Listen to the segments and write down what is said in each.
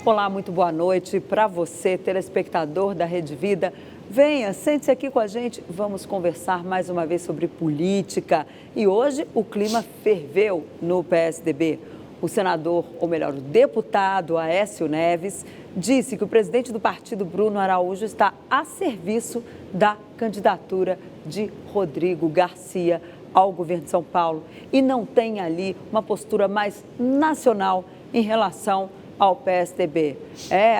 Olá, muito boa noite para você, telespectador da Rede Vida. Venha, sente-se aqui com a gente, vamos conversar mais uma vez sobre política. E hoje o clima ferveu no PSDB. O senador, ou melhor, o deputado Aécio Neves, disse que o presidente do partido, Bruno Araújo, está a serviço da candidatura de Rodrigo Garcia ao governo de São Paulo e não tem ali uma postura mais nacional em relação ao PSDB.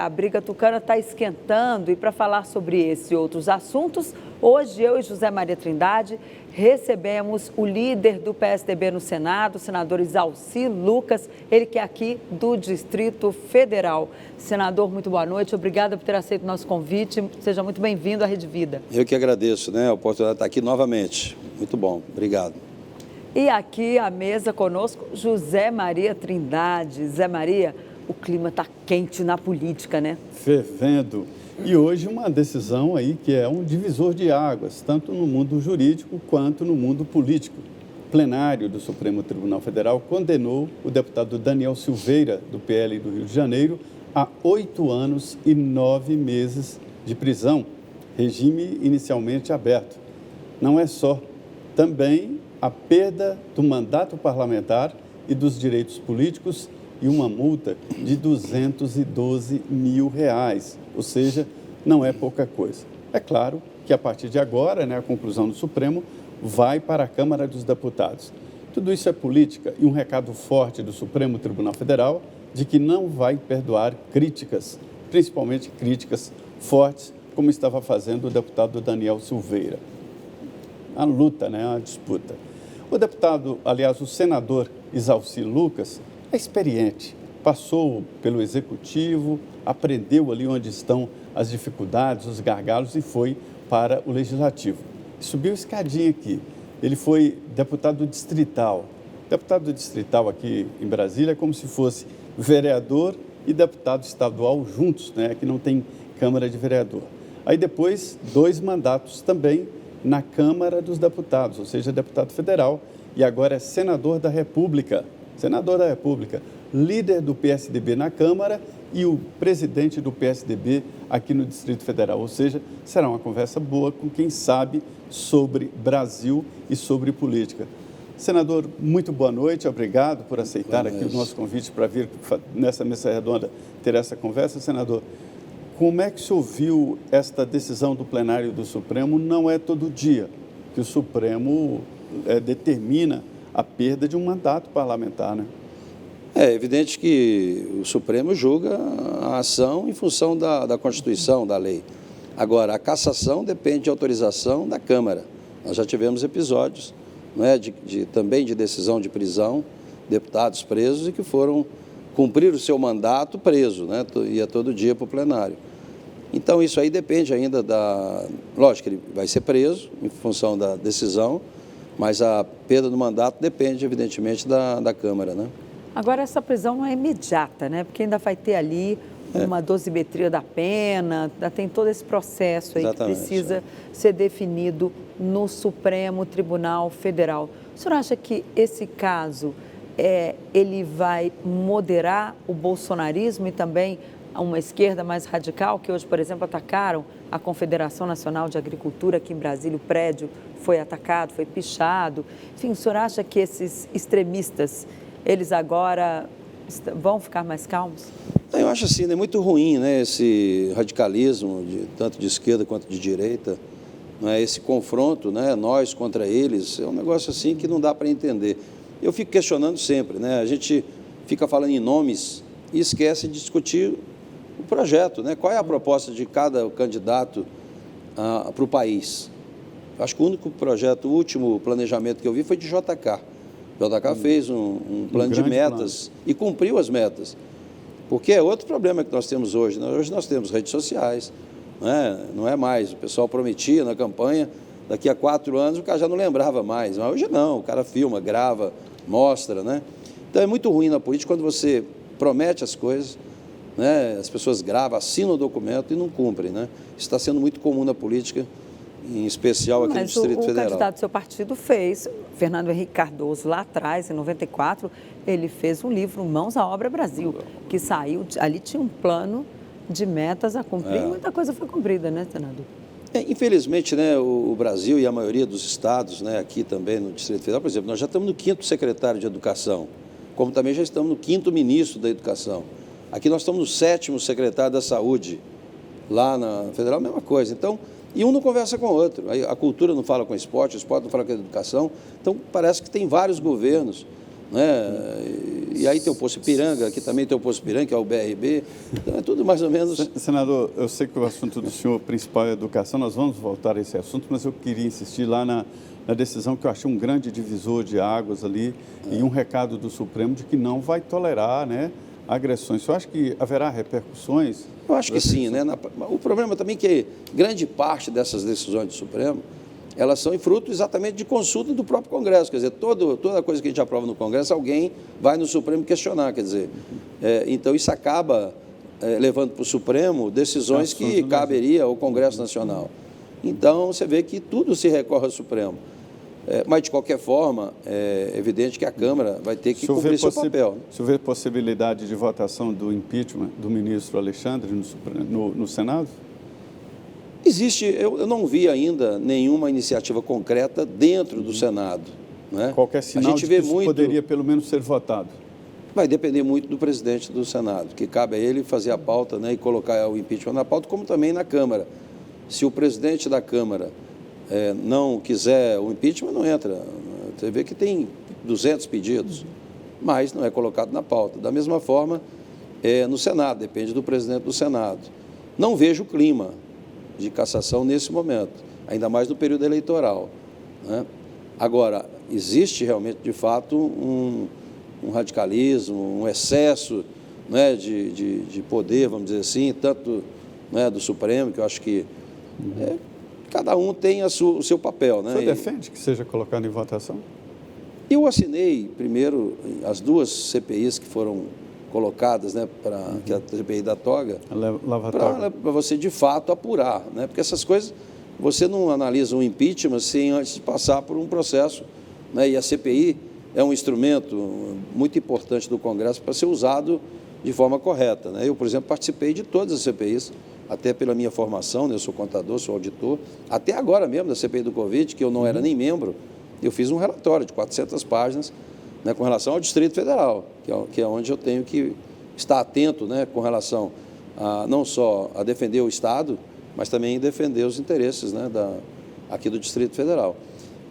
A briga tucana está esquentando e para falar sobre esse e outros assuntos, hoje eu e José Maria Trindade recebemos o líder do PSDB no Senado, o senador Exalci Lucas, ele que é aqui do Distrito Federal. Senador, muito boa noite, obrigada por ter aceito o nosso convite, seja muito bem-vindo à Rede Vida. Eu que agradeço, a oportunidade de estar aqui novamente, muito bom, obrigado. E aqui à mesa conosco, José Maria Trindade. Zé Maria, o clima está quente na política, né? Fervendo. E hoje uma decisão aí que é um divisor de águas, tanto no mundo jurídico quanto no mundo político. O plenário do Supremo Tribunal Federal condenou o deputado Daniel Silveira, do PL do Rio de Janeiro, a 8 anos e 9 meses de prisão, regime inicialmente aberto. Não é só, também a perda do mandato parlamentar e dos direitos políticos e uma multa de R$212 mil, ou seja, não é pouca coisa. É claro que a partir de agora, a conclusão do Supremo vai para a Câmara dos Deputados. Tudo isso é política e um recado forte do Supremo Tribunal Federal de que não vai perdoar críticas, principalmente críticas fortes, como estava fazendo o deputado Daniel Silveira. A luta, a disputa. O deputado, aliás, o senador Exalci Lucas, é experiente, passou pelo executivo, aprendeu ali onde estão as dificuldades, os gargalos e foi para o legislativo. Subiu escadinha aqui. Ele foi deputado distrital. Deputado distrital aqui em Brasília é como se fosse vereador e deputado estadual juntos, que não tem Câmara de Vereador. Aí depois, 2 mandatos também na Câmara dos Deputados, ou seja, deputado federal, e agora é senador da República. Senador da República, líder do PSDB na Câmara e o presidente do PSDB aqui no Distrito Federal. Ou seja, será uma conversa boa com quem sabe sobre Brasil e sobre política. Senador, muito boa noite, obrigado por aceitar aqui o nosso convite para vir nessa mesa redonda ter essa conversa. Senador, como é que se ouviu esta decisão do plenário do Supremo? Não é todo dia que o Supremo determina a perda de um mandato parlamentar, É evidente que o Supremo julga a ação em função da Constituição, da lei. Agora, a cassação depende de autorização da Câmara. Nós já tivemos episódios também de decisão de prisão, deputados presos e que foram cumprir o seu mandato preso, ia todo dia para o plenário. Então, isso aí depende ainda Lógico que ele vai ser preso em função da decisão, mas a perda do mandato depende, evidentemente, da Câmara, Agora, essa prisão não é imediata, porque ainda vai ter ali uma dosimetria da pena, ainda tem todo esse processo aí que precisa ser definido no Supremo Tribunal Federal. O senhor acha que esse caso, ele vai moderar o bolsonarismo e também uma esquerda mais radical, que hoje, por exemplo, atacaram a Confederação Nacional de Agricultura aqui em Brasília, o prédio foi atacado, foi pichado. Enfim, o senhor acha que esses extremistas, eles agora vão ficar mais calmos? Eu acho assim, é muito ruim, esse radicalismo, tanto de esquerda quanto de direita, esse confronto, nós contra eles, é um negócio assim que não dá para entender. Eu fico questionando sempre, a gente fica falando em nomes e esquece de discutir o projeto, qual é a proposta de cada candidato para o país. Acho que o único projeto, o último planejamento que eu vi foi de JK. JK fez um plano de metas e cumpriu as metas. Porque é outro problema que nós temos hoje. Hoje nós temos redes sociais, não é mais. O pessoal prometia na campanha, daqui a 4 anos o cara já não lembrava mais. Mas hoje não, o cara filma, grava, mostra. Então é muito ruim na política quando você promete as coisas, as pessoas gravam, assinam o documento e não cumprem. Isso está sendo muito comum na política em especial aqui no Distrito O Federal. candidato do seu partido fez, Fernando Henrique Cardoso, lá atrás, em 94, ele fez um livro, Mãos à Obra Brasil, que saiu, ali tinha um plano de metas a cumprir, e muita coisa foi cumprida, né, senador? Infelizmente, né, o Brasil e a maioria dos estados, né, aqui também no Distrito Federal, por exemplo, nós já estamos no 5º secretário de Educação, como também já estamos no 5º ministro da Educação. Aqui nós estamos no 7º secretário da Saúde, lá na Federal, a mesma coisa. Então, e um não conversa com o outro. A cultura não fala com o esporte não fala com a educação. Então, parece que tem vários governos, né? E aí tem o Poço Ipiranga, aqui também tem o Poço Ipiranga, que é o BRB. Então, é tudo mais ou menos... Senador, eu sei que o assunto do senhor principal é a educação, nós vamos voltar a esse assunto, mas eu queria insistir lá na decisão que eu achei um grande divisor de águas ali e um recado do Supremo de que não vai tolerar, né, agressões. Você acha que haverá repercussões? Eu acho que sim, né? O problema também é que grande parte dessas decisões do Supremo, elas são fruto exatamente de consulta do próprio Congresso. Quer dizer, toda coisa que a gente aprova no Congresso, alguém vai no Supremo questionar. Quer dizer, então isso acaba levando para o Supremo decisões que caberia ao Congresso Nacional. Então, você vê que tudo se recorre ao Supremo. Mas, de qualquer forma, é evidente que a Câmara vai ter que cumprir seu papel. Se houver possibilidade de votação do impeachment do ministro Alexandre no Senado? Existe, eu não vi ainda nenhuma iniciativa concreta dentro do Senado. Né? Qualquer sinal de que isso poderia, pelo menos, ser votado? Vai depender muito do presidente do Senado, que cabe a ele fazer a pauta, né, e colocar o impeachment na pauta, como também na Câmara. Se o presidente da Câmara não quiser o impeachment, não entra. Você vê que tem 200 pedidos, mas não é colocado na pauta. Da mesma forma, no Senado, depende do presidente do Senado. Não vejo o clima de cassação nesse momento, ainda mais no período eleitoral. Né? Agora, existe realmente, de fato, um radicalismo, um excesso, né, de poder, vamos dizer assim, tanto, né, do Supremo, que eu acho que cada um tem o seu papel. Né? O senhor defende que seja colocado em votação? Eu assinei, primeiro, as 2 CPIs que foram colocadas, né, para que a CPI da toga, para você, de fato, apurar. Né? Porque essas coisas, você não analisa um impeachment sem antes de passar por um processo. Né? E a CPI é um instrumento muito importante do Congresso para ser usado de forma correta. Né? Eu, por exemplo, participei de todas as CPIs, até pela minha formação, né? Eu sou contador, sou auditor, até agora mesmo da CPI do Covid, que eu não era nem membro, eu fiz um relatório de 400 páginas, né, com relação ao Distrito Federal, que é onde eu tenho que estar atento, né, com relação a não só a defender o Estado, mas também defender os interesses, né, aqui do Distrito Federal.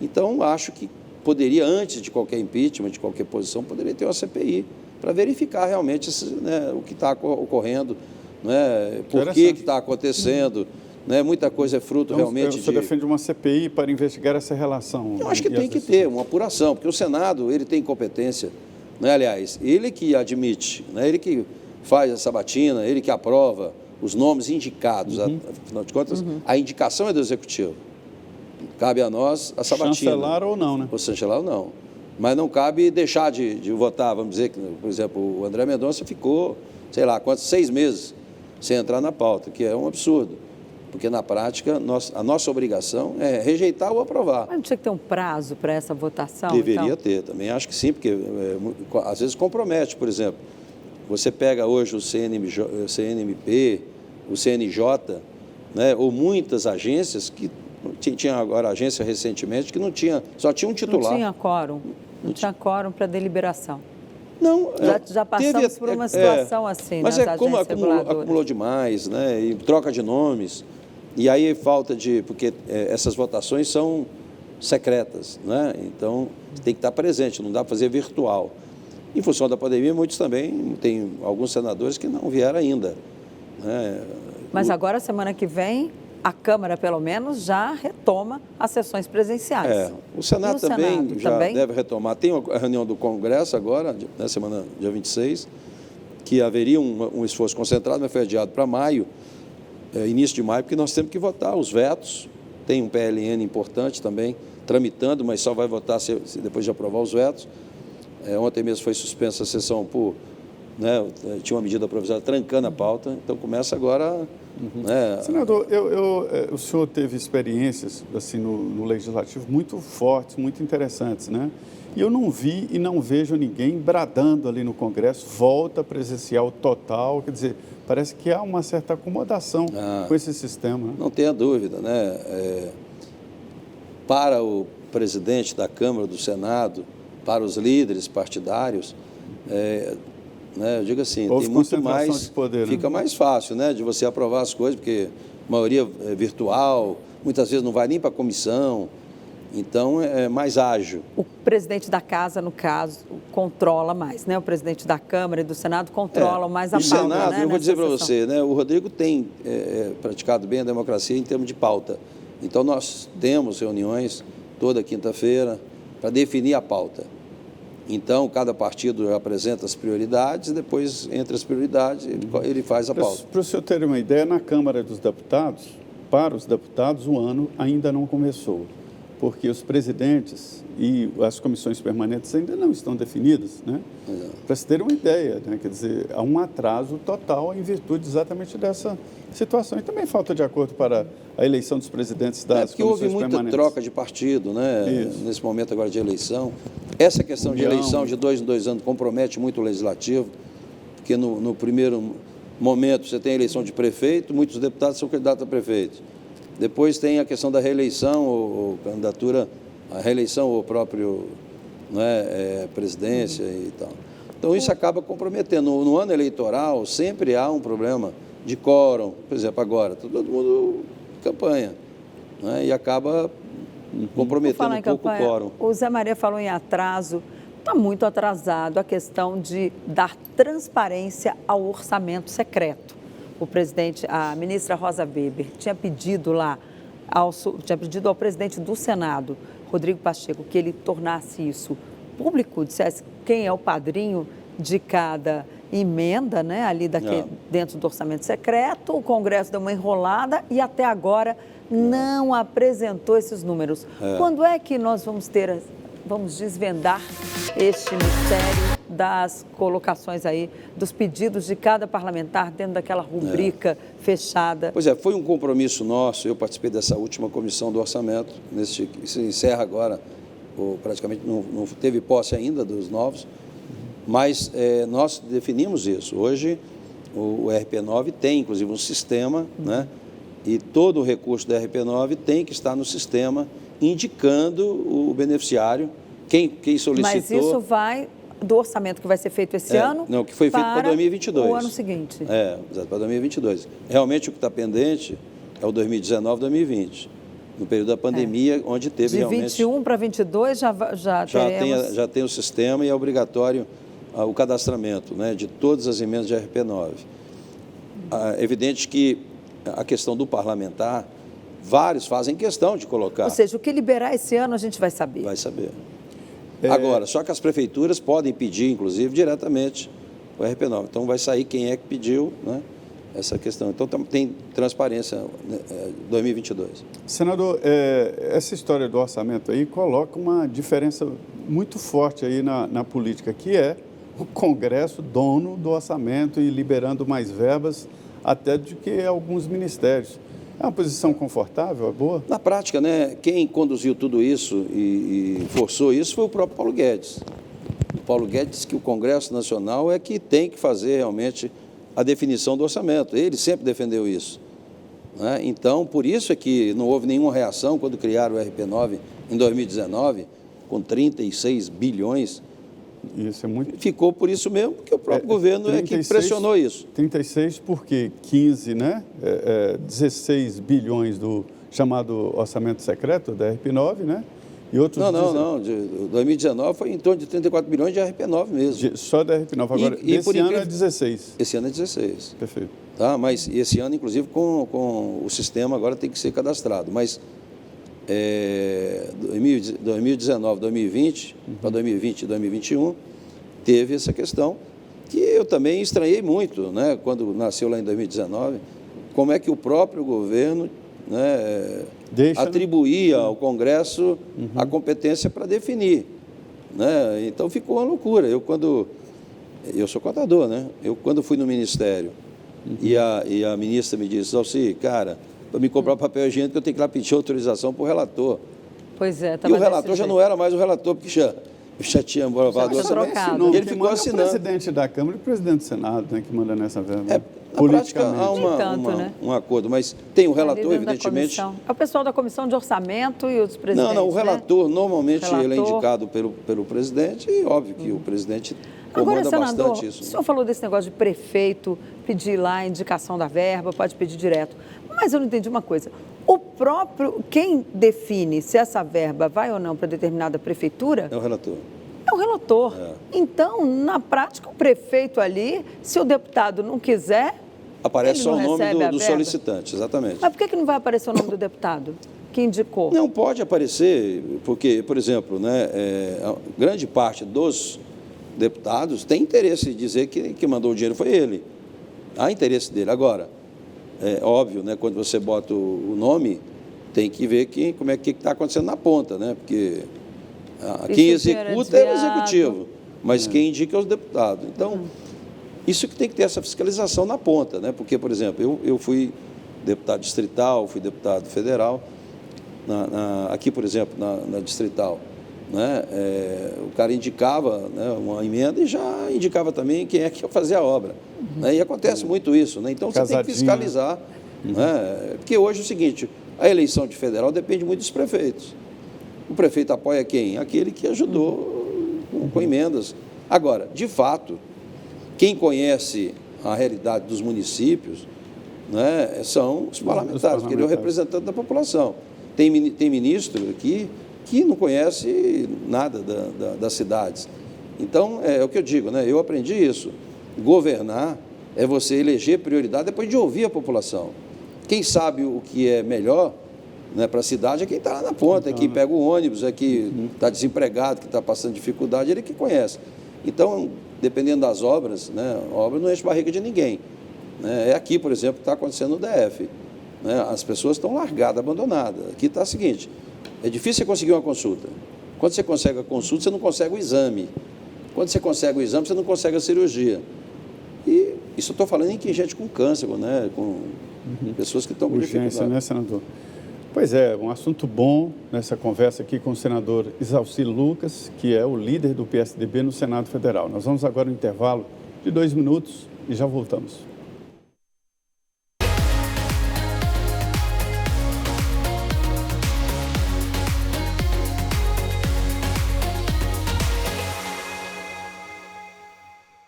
Então, acho que poderia, antes de qualquer impeachment, de qualquer posição, poderia ter uma CPI para verificar realmente né, o que está ocorrendo, né, por que está acontecendo. Né, muita coisa é fruto então, realmente você defende uma CPI para investigar essa relação? Eu acho que tem que ter uma apuração, porque o Senado ele tem competência, né, aliás, ele que admite, né, ele que faz a sabatina, ele que aprova os nomes indicados, afinal de contas, a indicação é do Executivo. Cabe a nós a sabatina. Chancelar ou não, né? Ou chancelar ou não. Mas não cabe deixar de votar, vamos dizer que, por exemplo, o André Mendonça ficou, sei lá, 6 meses sem entrar na pauta, que é um absurdo. Porque, na prática, a nossa obrigação é rejeitar ou aprovar. Mas não tinha que ter um prazo para essa votação? Deveria ter, também acho que sim, porque às vezes compromete, por exemplo. Você pega hoje o CNMP, o CNJ, né, ou muitas agências que tinha agora agência recentemente que só tinha um titular. Não tinha quórum, não tinha quórum para deliberação. Não, já passamos por uma situação assim, mas nas como agências acumulou demais, né, e troca de nomes, e aí falta porque essas votações são secretas, né, então tem que estar presente, não dá para fazer virtual. Em função da pandemia, muitos também, tem alguns senadores que não vieram ainda. Né. Mas agora, semana que vem, a Câmara, pelo menos, já retoma as sessões presenciais. O Senado também deve retomar. Tem a reunião do Congresso agora, na semana dia 26, que haveria um esforço concentrado, mas foi adiado para maio, início de maio, porque nós temos que votar os vetos. Tem um PLN importante também, tramitando, mas só vai votar depois de aprovar os vetos. Ontem mesmo foi suspensa a sessão tinha uma medida provisória trancando a pauta, então começa agora Né? Senador, o senhor teve experiências assim, no Legislativo muito fortes, muito interessantes, né? E eu não vi e não vejo ninguém bradando ali no Congresso, volta presencial total, quer dizer, parece que há uma certa acomodação com esse sistema. Né? Não tenha dúvida, né? Para o presidente da Câmara, do Senado, para os líderes partidários, né, eu digo assim, tem muito mais, de poder, fica mais fácil, né, de você aprovar as coisas, porque a maioria é virtual, muitas vezes não vai nem para a comissão, então é mais ágil. O presidente da casa, no caso, controla mais, né? O presidente da Câmara e do Senado controlam mais a pauta, O Senado, né, eu vou dizer para sessão. você, né, o Rodrigo tem praticado bem a democracia em termos de pauta. Então, nós temos reuniões toda quinta-feira para definir a pauta. Então, cada partido apresenta as prioridades e depois, entre as prioridades, ele faz a pauta. Para o senhor ter uma ideia, na Câmara dos Deputados, para os deputados, o ano ainda não começou, porque os presidentes e as comissões permanentes ainda não estão definidas, né? Para se ter uma ideia, né? Quer dizer, há um atraso total em virtude exatamente dessa situação. E também falta de acordo para a eleição dos presidentes das comissões permanentes. Porque houve muita troca de partido, né? Isso. Nesse momento agora de eleição. Essa questão de eleição de 2 em 2 anos compromete muito o legislativo, porque no primeiro momento você tem a eleição de prefeito, muitos deputados são candidatos a prefeito. Depois tem a questão da reeleição, ou candidatura à reeleição, ou próprio presidência e tal. Então, isso acaba comprometendo. No ano eleitoral, sempre há um problema de quórum. Por exemplo, agora, todo mundo campanha, né? E acaba comprometendo um pouco o quórum. O Zé Maria falou em atraso. Está muito atrasado a questão de dar transparência ao orçamento secreto. O presidente, a ministra Rosa Weber, tinha pedido ao presidente do Senado, Rodrigo Pacheco, que ele tornasse isso público, dissesse quem é o padrinho de cada emenda, né, ali dentro do orçamento secreto. O Congresso deu uma enrolada e até agora não apresentou esses números. Quando é que nós vamos desvendar este mistério das colocações aí, dos pedidos de cada parlamentar dentro daquela rubrica fechada? Pois é, foi um compromisso nosso, eu participei dessa última comissão do orçamento, se encerra agora, praticamente não teve posse ainda dos novos, mas nós definimos isso. Hoje o RP9 tem inclusive um sistema, né? E todo o recurso do RP9 tem que estar no sistema, indicando o beneficiário, quem solicitou. Mas isso vai do orçamento que vai ser feito esse ano? Não, que foi feito para 2022. O ano seguinte. Exato, para 2022. Realmente o que está pendente é o 2019, 2020, no período da pandemia, onde teve realmente... De 21 para 22 já tem o sistema e é obrigatório o cadastramento, né, de todas as emendas de RP9. É evidente que a questão do parlamentar, vários fazem questão de colocar. Ou seja, o que liberar esse ano a gente vai saber. Vai saber. Agora, só que as prefeituras podem pedir, inclusive, diretamente o RP9. Então, vai sair quem é que pediu, né, essa questão. Então, tem transparência 2022. Senador, essa história do orçamento aí coloca uma diferença muito forte aí na política, que é o Congresso dono do orçamento e liberando mais verbas até do que alguns ministérios. É uma posição confortável, é boa? Na prática, né, quem conduziu tudo isso e forçou isso foi o próprio Paulo Guedes. O Paulo Guedes disse que o Congresso Nacional é que tem que fazer realmente a definição do orçamento. Ele sempre defendeu isso, né? Então, por isso é que não houve nenhuma reação quando criaram o RP9 em 2019, com 36 bilhões. Isso é muito... Ficou por isso mesmo, porque o próprio governo 36, é que pressionou isso. 36 porque 15, né? 16 bilhões do chamado orçamento secreto da RP9, né? E outros... Não. De 2019 foi em torno de 34 bilhões de RP9 mesmo. Só da RP9. Agora, esse ano é 16. Esse ano é 16. Perfeito. Tá? Mas esse ano, inclusive, com o sistema agora tem que ser cadastrado. Mas 2019, 2020, para 2020 e 2021, teve essa questão que eu também estranhei muito, né, quando nasceu lá em 2019, como é que o próprio governo, né, atribuía ao Congresso a competência para definir, né? Então ficou uma loucura. Eu sou contador, né? Eu quando fui no Ministério E a ministra me disse, Alci, cara, para me comprar papel higiênico eu tenho que ir lá pedir autorização para o relator. Pois é, E o relator já não era mais o relator, porque já tinha aprovado o orçamento. trocado. E ele ficou assinando. É o presidente da Câmara e o presidente do Senado, né, que manda nessa verba. Na prática, há né? um acordo, mas tem o relator, Ali dentro da evidentemente. comissão. É o pessoal da comissão de orçamento e os presidentes. Não, o relator, né? normalmente, ele é Relator. indicado pelo presidente, e óbvio que o presidente Agora, comanda senador, bastante isso. o senhor falou desse negócio de prefeito pedir lá a indicação da verba, pode pedir direto. Mas eu não entendi uma coisa. Quem define se essa verba vai ou não para determinada prefeitura É o relator. é o relator. Então, na prática, o prefeito ali, se o deputado não quiser, Aparece ele só não o nome recebe a do verba. solicitante, exatamente. Mas por que não vai aparecer o nome do deputado que indicou? Não pode aparecer, porque, por exemplo, né, a grande parte dos deputados tem interesse de dizer que mandou o dinheiro foi ele. Há interesse dele. Agora, é óbvio, né, quando você bota o nome, tem que ver como é que está acontecendo na ponta, né? Porque quem executa é o executivo, mas quem indica é os deputados. Então, isso que tem que ter essa fiscalização na ponta, né? Porque, por exemplo, eu fui deputado distrital, fui deputado federal, aqui, por exemplo, na distrital, né? O cara indicava, né, uma emenda e já indicava também quem é que ia fazer a obra. Né? E acontece muito isso, né? Então você tem que fiscalizar. Né? Porque hoje é o seguinte, a eleição de federal depende muito dos prefeitos. O prefeito apoia quem? Aquele que ajudou com emendas. Agora, de fato, quem conhece a realidade dos municípios, né, são os parlamentares, porque ele é o representante da população. Tem ministro aqui que não conhece nada das cidades. Então, é o que eu digo, né? Eu aprendi isso. Governar é você eleger prioridade depois de ouvir a população. Quem sabe o que é melhor, né, para a cidade é quem está lá na ponta, é quem pega o ônibus, é quem está desempregado, que está passando dificuldade, ele que conhece. Então, dependendo das obras, né, a obra não enche barriga de ninguém. Né? É aqui, por exemplo, que está acontecendo no DF. Né? As pessoas estão largadas, abandonadas. Aqui está o seguinte, é difícil você conseguir uma consulta. Quando você consegue a consulta, você não consegue o exame. Quando você consegue o exame, você não consegue a cirurgia. E isso eu estou falando em gente com câncer, né? Com pessoas que estão com urgência, né, senador? Pois é, um assunto bom nessa conversa aqui com o senador Isalci Lucas, que é o líder do PSDB no Senado Federal. Nós vamos agora ao intervalo de 2 minutos e já voltamos.